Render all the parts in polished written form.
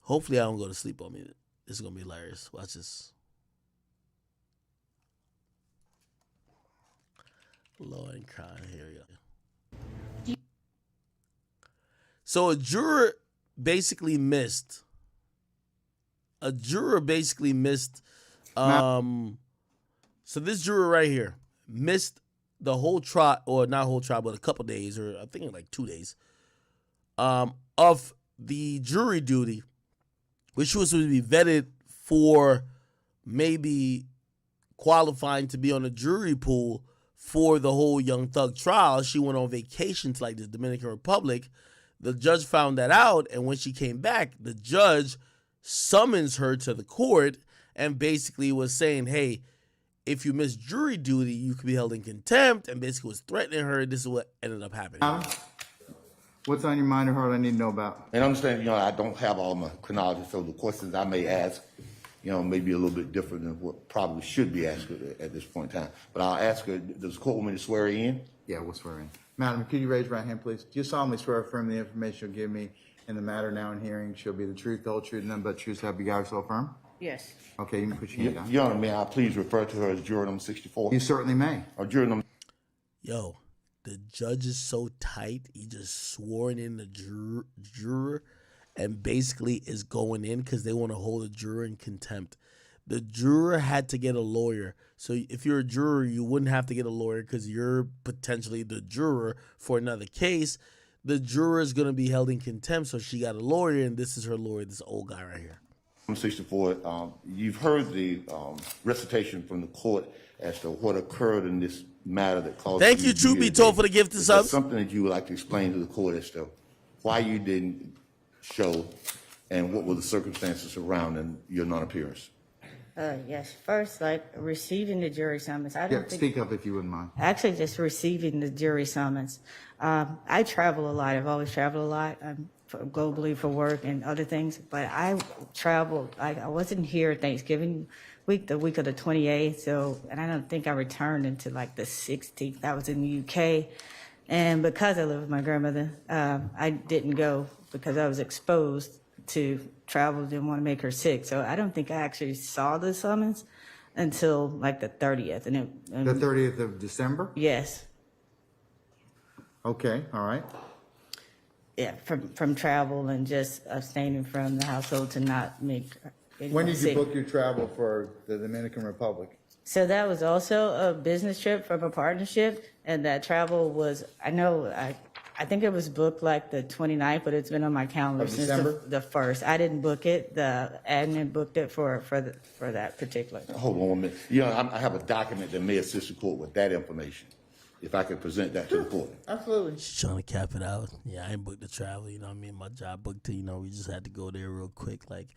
Hopefully I don't go to sleep on me. This is going to be hilarious. Watch this. Lord and crying. Here we go. So a juror basically missed. So this juror right here missed the whole trial, or not whole trial, but a couple days, or I think like 2 days, of the jury duty, which was to be vetted for maybe qualifying to be on the jury pool for the whole Young Thug trial. She went on vacation to like the Dominican Republic. The judge found that out, and when she came back, the judge summons her to the court and basically was saying, hey, if you miss jury duty, you could be held in contempt, and basically was threatening her. This is what ended up happening. What's on your mind or heart I need to know about? And understand, I don't have all my chronology, so the questions I may ask, may be a little bit different than what probably should be asked at this point in time. But I'll ask her, does the court want me to swear her in? Yeah, we'll swear in. Madam, could you raise your right hand, please? Do you solemnly swear or affirm the information you'll give me in the matter now in hearing shall be the truth, the whole truth, and none but truth, so help you God, so affirm? Yes. Okay, you can put your hand down. Your Honor, may I please refer to her as juror number 64? You certainly may. Or juror number... Yo, the judge is so tight, he just sworn in the juror and basically is going in because they want to hold a juror in contempt. The juror had to get a lawyer. So if you're a juror, you wouldn't have to get a lawyer because you're potentially the juror for another case. The juror is going to be held in contempt, so she got a lawyer, and this is her lawyer, this old guy right here. 64, you've heard the recitation from the court as to what occurred in this matter that caused... Thank you, truth be told, for the gift of subs. Something that you would like to explain to the court as to why you didn't show and what were the circumstances surrounding your non-appearance? Yes. First, like receiving the jury summons. Speak up if you wouldn't mind. Actually, just receiving the jury summons. I travel a lot. I've always traveled a lot globally for work and other things. But I traveled. I wasn't here Thanksgiving week, the week of the 28th. And I don't think I returned until like the 16th. I was in the UK. And because I live with my grandmother, I didn't go because I was exposed to travel, didn't want to make her sick. So I don't think I actually saw the summons until like the 30th. The 30th of December? Yes. Okay, all right. Yeah, from travel and just abstaining from the household to not make anyone When did you sick. book your travel for the Dominican Republic? So that was also a business trip from a partnership, and that travel was, I think it was booked like the 29th, but it's been on my calendar Of since December? the 1st. I didn't book it. The admin booked it for that particular. Hold on 1 minute. I have a document that may assist the court with that information. If I could present that to the court. Absolutely. She's trying to cap it out. Yeah, I ain't booked the travel, you know what I mean? My job booked it, we just had to go there real quick. Like,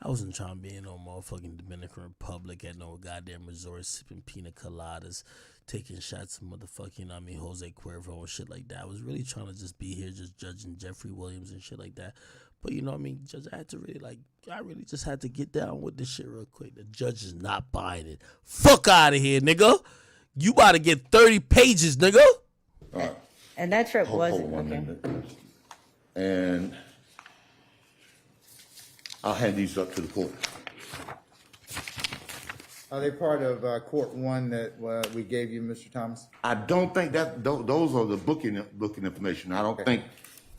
I wasn't trying to be in no motherfucking Dominican Republic at no goddamn resort sipping pina coladas, taking shots of motherfucking, Jose Cuervo and shit like that. I was really trying to just be here just judging Jeffrey Williams and shit like that. But Judge, I had to I really just had to get down with this shit real quick. The judge is not buying it. Fuck out of here, nigga. You about to get 30 pages, nigga. All right. And that trip wasn't. Hold on okay. 1 minute. And I'll hand these up to the court. Are they part of Court 1 that we gave you, Mr. Thomas? I don't think those are the booking information. I don't think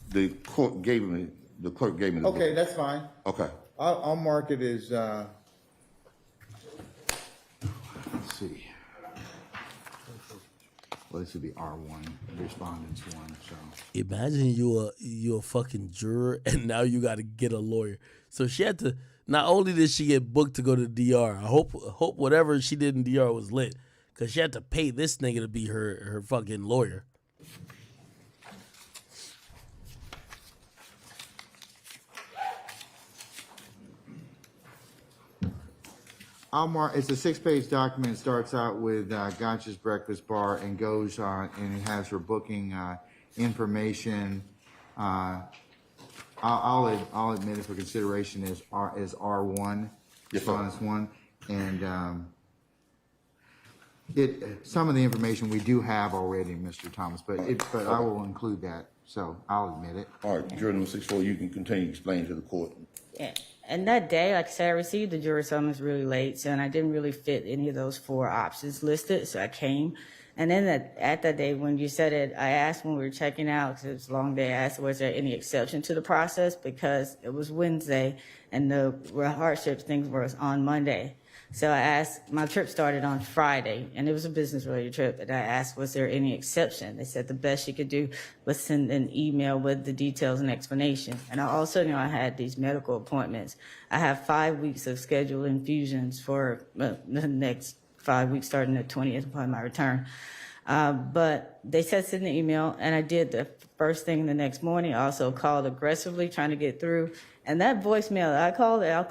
the court gave me the clerk gave me the Okay, book. that's fine. Okay. I'll mark it as, let's see. Well, this would be R1, respondents 1, so. Imagine you a fucking juror and now you got to get a lawyer. So she had to, not only did she get booked to go to DR, I hope whatever she did in DR was lit, because she had to pay this nigga to be her fucking lawyer. I'll mark, it's a 6-page document. It starts out with Gotcha's Breakfast Bar and goes on, and it has her booking information. I'll admit it for consideration as R1, respondents 1, and some of the information we do have already, Mr. Thomas, but I will include that, so I'll admit it. All right, juror number 64, you can continue to explain to the court And that day, like I said, I received the jury summons really late, so and I didn't really fit any of those 4 options listed, so I came. And then at that day, when you said it, I asked when we were checking out, because it was a long day, I asked, was there any exception to the process? Because it was Wednesday, and the hardship things was on Monday. So I asked, my trip started on Friday, and it was a business-related trip, and I asked, was there any exception? They said the best she could do was send an email with the details and explanation. And I also knew I had these medical appointments. I have 5 weeks of scheduled infusions for the next 5 weeks, starting the 20th upon my return. But they said send an email, and I did the first thing the next morning. I also called aggressively, trying to get through. And that voicemail, I called it, I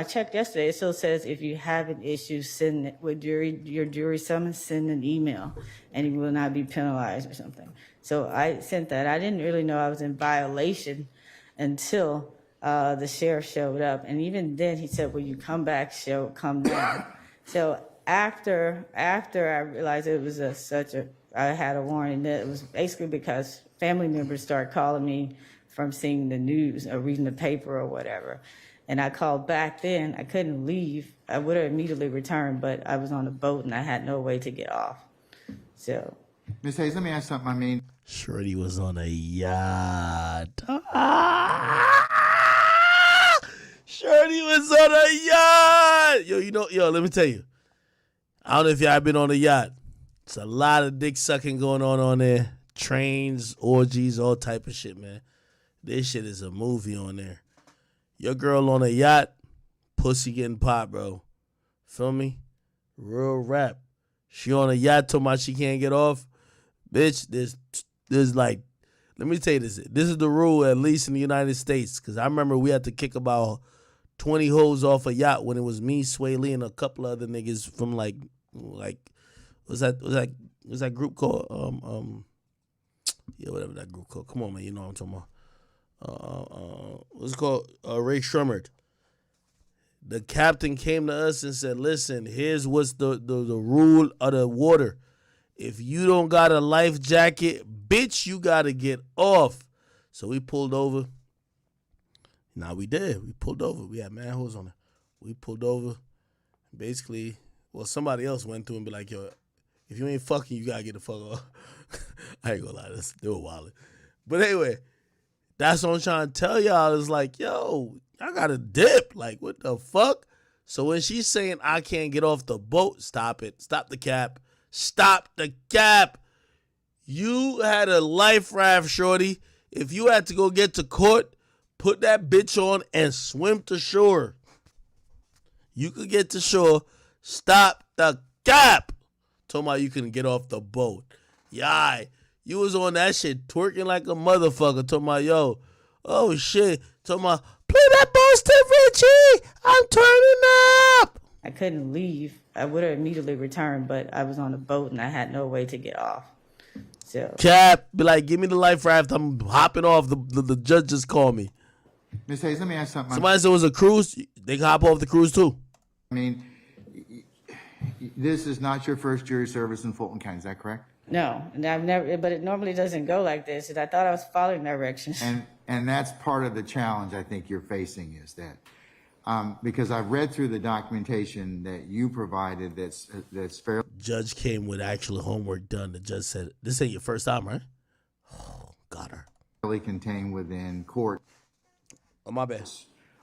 checked yesterday, it still says if you have an issue, send it with your jury summons, send an email, and you will not be penalized or something. So I sent that. I didn't really know I was in violation until the sheriff showed up. And even then, he said, "Will you come back, come down?" So after I realized it was I had a warning, that it was basically because family members started calling me from seeing the news or reading the paper or whatever. And I called back then. I couldn't leave. I would have immediately returned, but I was on a boat and I had no way to get off. So. Ms. Hayes, let me ask something. I mean, Shorty was on a yacht. Shorty was on a yacht. Let me tell you. I don't know if y'all been on a yacht. It's a lot of dick sucking going on there. Trains, orgies, all type of shit, man. This shit is a movie on there. Your girl on a yacht, pussy getting popped, bro. Feel me? Real rap. She on a yacht talking about she can't get off. Bitch, there's like, let me tell you this. This is the rule, at least in the United States. Because I remember we had to kick about 20 hoes off a yacht when it was me, Sway Lee, and a couple other niggas from what's that group called? Whatever that group called. Come on, man, you know what I'm talking about. What's it called? Ray Shremmerd. The captain came to us and said, "Listen, here's what's the rule of the water. If you don't got a life jacket, bitch, you gotta get off." So we pulled over. We did. We pulled over. We had mad hoes on it. We pulled over. Basically, somebody else went through and be like, "Yo, if you ain't fucking, you gotta get the fuck off." I ain't gonna lie, they were wildin'. But anyway, that's what I'm trying to tell y'all. Is like, yo, I got to dip. Like, what the fuck? So when she's saying I can't get off the boat, stop it. Stop the cap. Stop the cap. You had a life raft, shorty. If you had to go get to court, put that bitch on and swim to shore. You could get to shore. Stop the cap. Talking about you couldn't get off the boat. Yeah, you was on that shit twerking like a motherfucker. Talking about, yo, oh shit. Talking about, play that Boston Richie. I'm turning up. I couldn't leave. I would have immediately returned, but I was on a boat and I had no way to get off. So Cap, be like, give me the life raft. I'm hopping off. The judge just called me. Ms. Hayes, let me ask something. Somebody said it was a cruise. They can hop off the cruise too. I mean, this is not your first jury service in Fulton County, is that correct? no, and I've never. But it normally doesn't go like this. And I thought I was following directions. And that's part of the challenge I think you're facing is that because I've read through the documentation that you provided that's fairly Judge came with actual homework done. The judge said, this ain't your first time, right? Oh, got her. contained within court. Oh, my bad.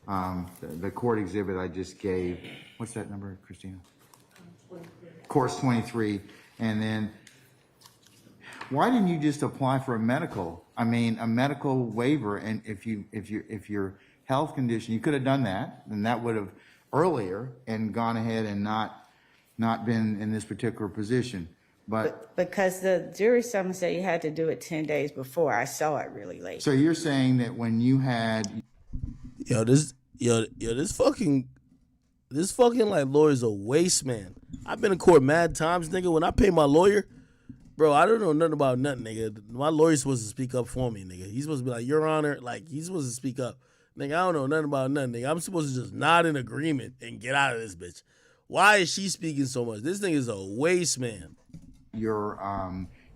The court exhibit I just gave. What's that number, Christina? Course 23. And then why didn't you just apply for a medical waiver? And if your health condition, you could have done that, and that would have earlier and gone ahead and not been in this particular position. But because the jury summons said you had to do it 10 days before, I saw it really late. so you're saying that when you had This fucking like lawyer's a waste, man. I've been in court mad times, nigga. When I pay my lawyer, bro, I don't know nothing about nothing, nigga. My lawyer's supposed to speak up for me, nigga. He's supposed to be like, Your Honor, like, he's supposed to speak up. Nigga, I don't know nothing about nothing, nigga. I'm supposed to just nod in agreement and get out of this bitch. Why is she speaking so much? This thing is a waste, man.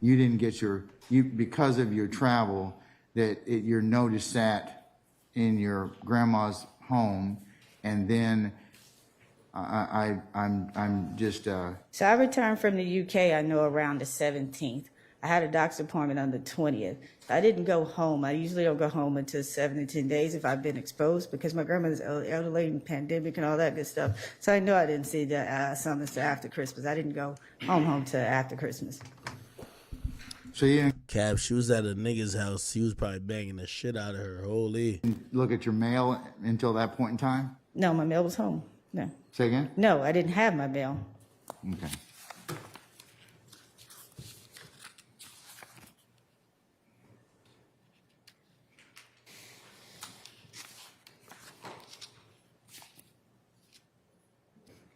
you didn't get your travel, that your notice sat in your grandma's home, and then I'm just So I returned from the UK, I know, around the 17th. I had a doctor's appointment on the 20th. I didn't go home. I usually don't go home until 7 to 10 days if I've been exposed, because my grandmother's elderly and pandemic and all that good stuff. So I know I didn't see the summons till after Christmas. I didn't go home till after Christmas. so you didn't Cap, she was at a nigga's house. He was probably banging the shit out of her. Holy. look at your mail until that point in time? No, my mail was home. No. Say again? No, I didn't have my mail. Okay.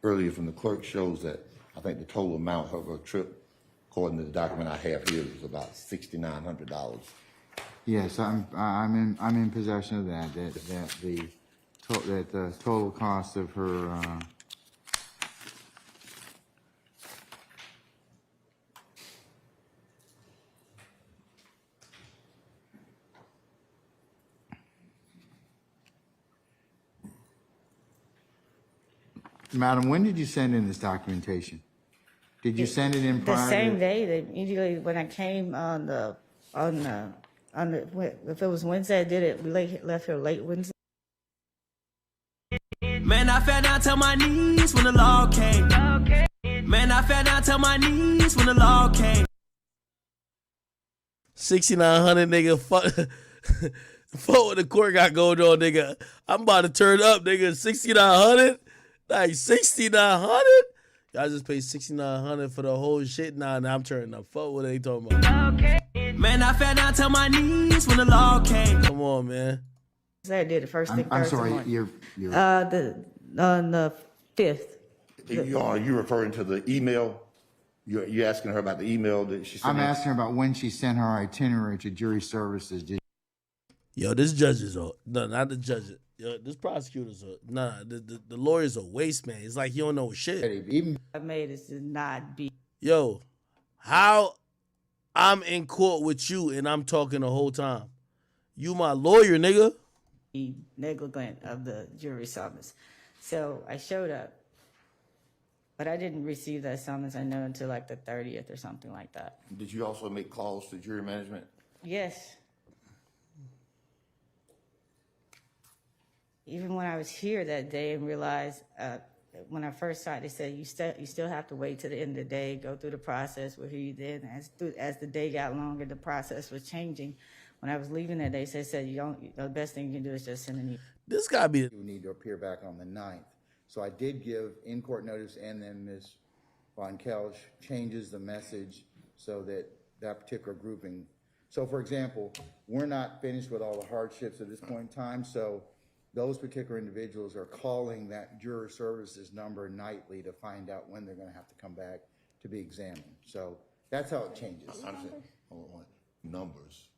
Earlier from the clerk shows that I think the total amount of her trip, according to the document I have here, was about $6,900. Yes, I'm in possession of that. That the total cost of her. Madam, when did you send in this documentation? Did you send it in The prior? same day that usually when I came on the if it was Wednesday, I did it. We left here late Wednesday. Man, I fell down to my knees when the law came. Man, I fell down to my knees when the law came. 6,900, nigga. Fuck, fuck what the court got going on, nigga. I'm about to turn up, nigga. 6,900? Like 6,900? Y'all just paid 6,900 for the whole shit. Nah, I'm turning up. Fuck what they talking about. Man, I fell down to my knees when the law came. Come on, man. I did it first thing I'm Thursday sorry, morning. you're On the 5th. Are you referring to the email? You're asking her about the email that she sent? I'm asking her about when she sent her itinerary to jury services. Yo, this judge is no, not the judge. Yo, this prosecutor's the lawyer's a waste man. It's like he don't know shit. Even I made it to not be Yo, how I'm in court with you and I'm talking the whole time? You my lawyer, nigga. negligent of the jury summons. So I showed up, but I didn't receive that summons, I know, until like the 30th or something like that. Did you also make calls to jury management? Yes. Even when I was here that day and realized, when I first saw it, they said, you still have to wait to the end of the day, go through the process with who you did. And as the day got longer, the process was changing. When I was leaving that day, they said, the best thing you can do is just send an email. This gotta be. you need to appear back on the 9th. So I did give in-court notice, and then Ms. Von Kelsch changes the message so that that particular grouping. So for example, we're not finished with all the hardships at this point in time, so those particular individuals are calling that juror services number nightly to find out when they're gonna have to come back to be examined. So that's how it changes. Hold on. Numbers.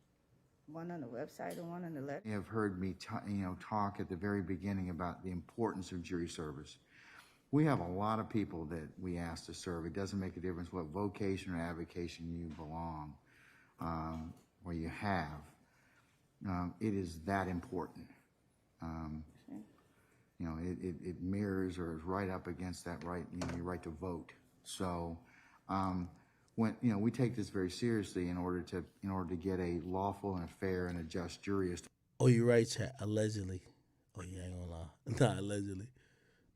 One on the website and one on the letter. You have heard me talk at the very beginning about the importance of jury service. We have a lot of people that we ask to serve. It doesn't make a difference what vocation or avocation you belong, or you have. It is that important. It mirrors or is right up against that right, your right to vote. So, when we take this very seriously in order to get a lawful and a fair and a just jury. Oh, you're right, chat. Allegedly. Oh, you ain't gonna lie. Nah, allegedly.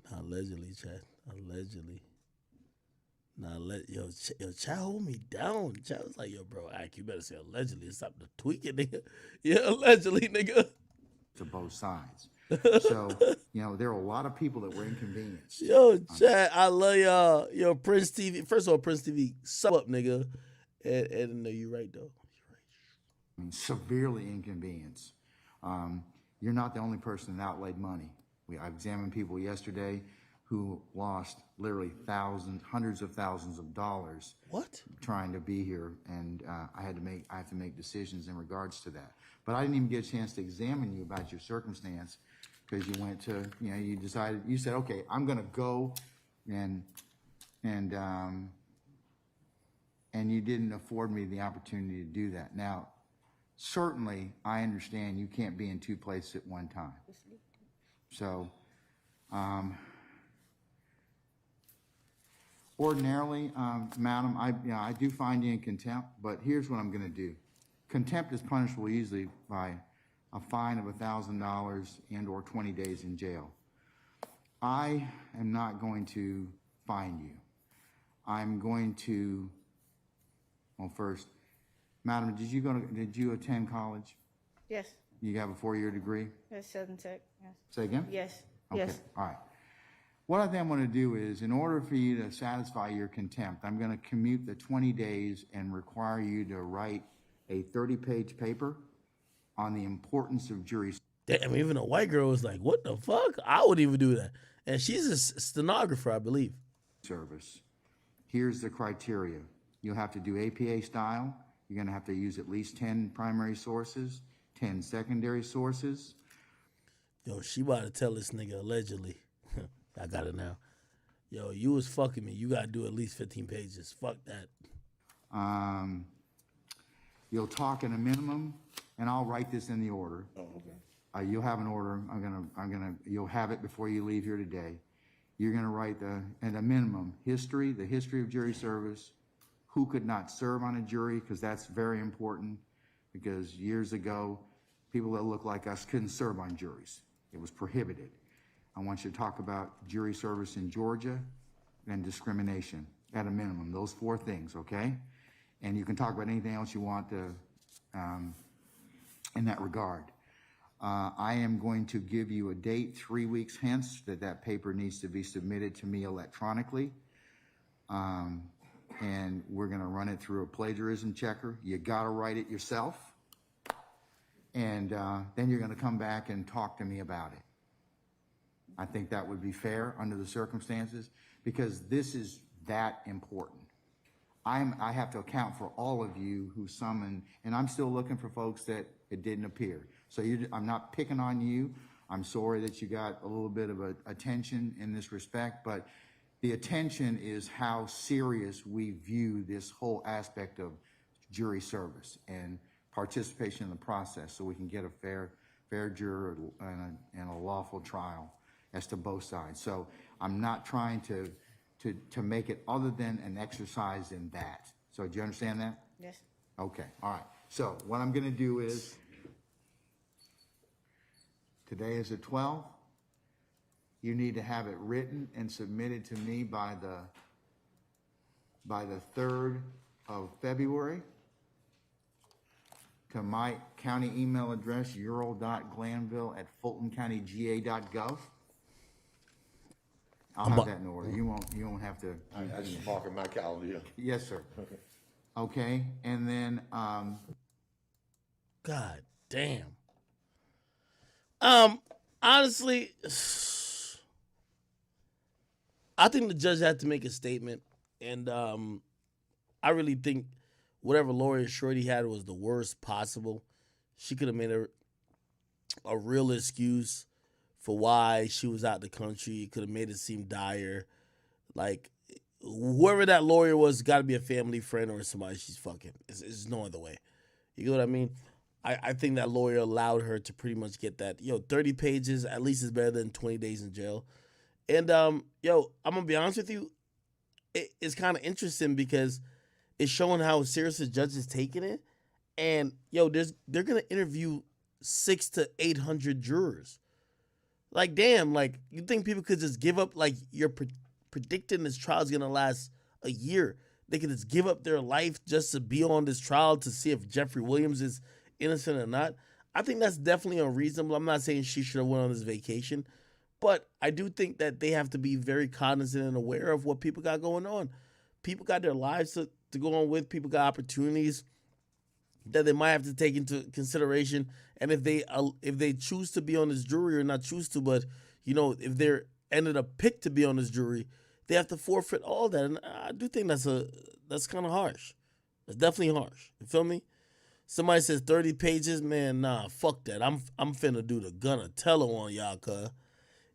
Nah, allegedly, chat. Allegedly. Nah, yo, chat hold me down. Chat was like, yo, bro, you better say allegedly. Stop the tweaking, nigga. Yeah, allegedly, nigga. To both sides. So, there are a lot of people that were inconvenienced. Yo, chat, I love y'all. Yo, Prince TV. First of all, Prince TV, sub up, nigga. And no, you're right, though. You're right. I mean, severely inconvenienced. You're not the only person that outlaid money. I examined people yesterday who lost literally hundreds of thousands of dollars. What? Trying to be here, and I have to make decisions in regards to that. But I didn't even get a chance to examine you about your circumstance because you went to, you said, okay, I'm going to go, and you didn't afford me the opportunity to do that. Now, certainly, I understand you can't be in two places at one time. So, ordinarily, madam, I do find you in contempt, but here's what I'm gonna do. Contempt is punishable easily by a fine of $1,000 and/or 20 days in jail. I am not going to fine you. I'm going to, well, first, madam, did you attend college? Yes. You have a 4-year degree? Yes, Southern Tech. Yes. Say again? Yes. Okay, Yes. all right. What I then want to do is, in order for you to satisfy your contempt, I'm going to commute the 20 days and require you to write a 30-page paper on the importance of jury Damn, even a white girl was like, what the fuck? I would even do that. And she's a stenographer, I believe. service. Here's the criteria. You'll have to do APA style. You're going to have to use at least 10 primary sources, 10 secondary sources. Yo, she about to tell this nigga allegedly. I got it now. Yo, you was fucking me. You got to do at least 15 pages. Fuck that. You'll talk in a minimum, and I'll write this in the order. Oh, okay. You'll have an order. You'll have it before you leave here today. You're gonna write at a minimum, the history of jury service, who could not serve on a jury, because that's very important, because years ago, people that look like us couldn't serve on juries. It was prohibited. I want you to talk about jury service in Georgia and discrimination at a minimum, those 4 things, okay? And you can talk about anything else you want to, in that regard. I am going to give you a date 3 weeks hence that paper needs to be submitted to me electronically. And we're gonna run it through a plagiarism checker. You gotta write it yourself. And then you're gonna come back and talk to me about it. I think that would be fair under the circumstances, because this is that important. I have to account for all of you who summoned, and I'm still looking for folks that it didn't appear. So I'm not picking on you. I'm sorry that you got a little bit of attention in this respect, but the attention is how serious we view this whole aspect of jury service and participation in the process, so we can get a fair juror and a lawful trial as to both sides. So I'm not trying to make it other than an exercise in that. So do you understand that? Yes. Okay, all right. So what I'm gonna do is, today is the 12th. You need to have it written and submitted to me by the 3rd of February to my county email address, ural.glanville@fultoncountyga.gov. I'll have that in order. You won't have to. I just mark in my calendar here. Yes, sir. Okay. Okay, and then, God damn. Honestly, I think the judge had to make a statement, and I really think whatever lawyer Shorty had was the worst possible. She could have made a real excuse for why she was out the country. It could have made it seem dire. Like, whoever that lawyer was got to be a family friend or somebody she's fucking. It's no other way. You know what I mean? I think that lawyer allowed her to pretty much get that. 30 pages at least is better than 20 days in jail. And, I'm going to be honest with you. It's kind of interesting because it's showing how serious the judge is taking it. And, they're going to interview 600 to 800 jurors. Like, damn, like, you think people could just give up? Like, you're predicting this trial is going to last a year. They could just give up their life just to be on this trial to see if Jeffrey Williams is innocent or not. I think that's definitely unreasonable. I'm not saying she should have went on this vacation, but I do think that they have to be very cognizant and aware of what people got going on. People got their lives to go on with. People got opportunities that they might have to take into consideration. And if they choose to be on this jury or not choose to, but if they're ended up picked to be on this jury, they have to forfeit all that. And I do think that's kind of harsh. That's definitely harsh. You feel me? Somebody says 30 pages, man. Nah, fuck that. I'm finna do the Gunna Tello on y'all, cuz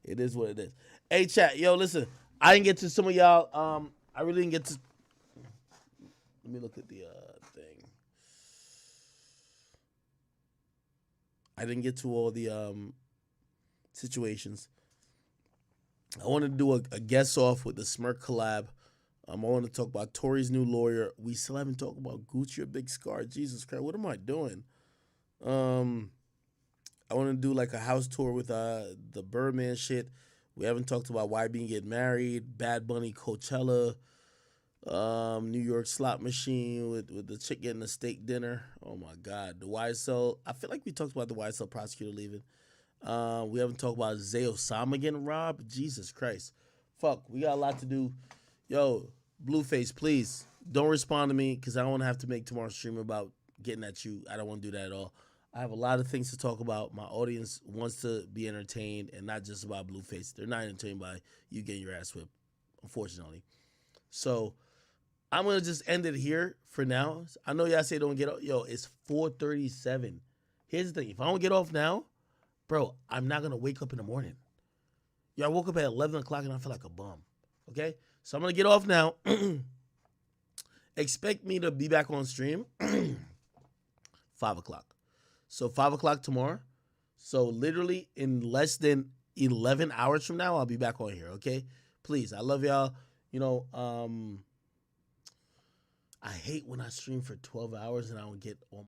it is what it is. Hey, chat, listen. I didn't get to some of y'all. I really didn't get to. Let me look at the thing. I didn't get to all the situations. I wanted to do a guest off with the Smirk collab. I want to talk about Tory's new lawyer. We still haven't talked about Gucci or Big Scar. Jesus Christ, what am I doing? I want to do like a house tour with the Birdman shit. We haven't talked about YB get married, Bad Bunny Coachella, New York slot machine with the chick getting a steak dinner. Oh my God, the YSL. I feel like we talked about the YSL prosecutor leaving. We haven't talked about Zay Osama getting robbed. Jesus Christ, fuck, we got a lot to do. Yo, Blueface, please don't respond to me because I don't want to have to make tomorrow's stream about getting at you. I don't want to do that at all. I have a lot of things to talk about. My audience wants to be entertained and not just about Blueface. They're not entertained by you getting your ass whipped, unfortunately. So I'm going to just end it here for now. I know y'all say don't get off. Yo, it's 4:37. Here's the thing. If I don't get off now, bro, I'm not going to wake up in the morning. Yo, I woke up at 11 o'clock and I feel like a bum. Okay? So I'm going to get off now. Expect me to be back on stream 5 o'clock. So 5 o'clock tomorrow. So literally in less than 11 hours from now, I'll be back on here, okay? Please, I love y'all. You know, I hate when I stream for 12 hours and I don't get on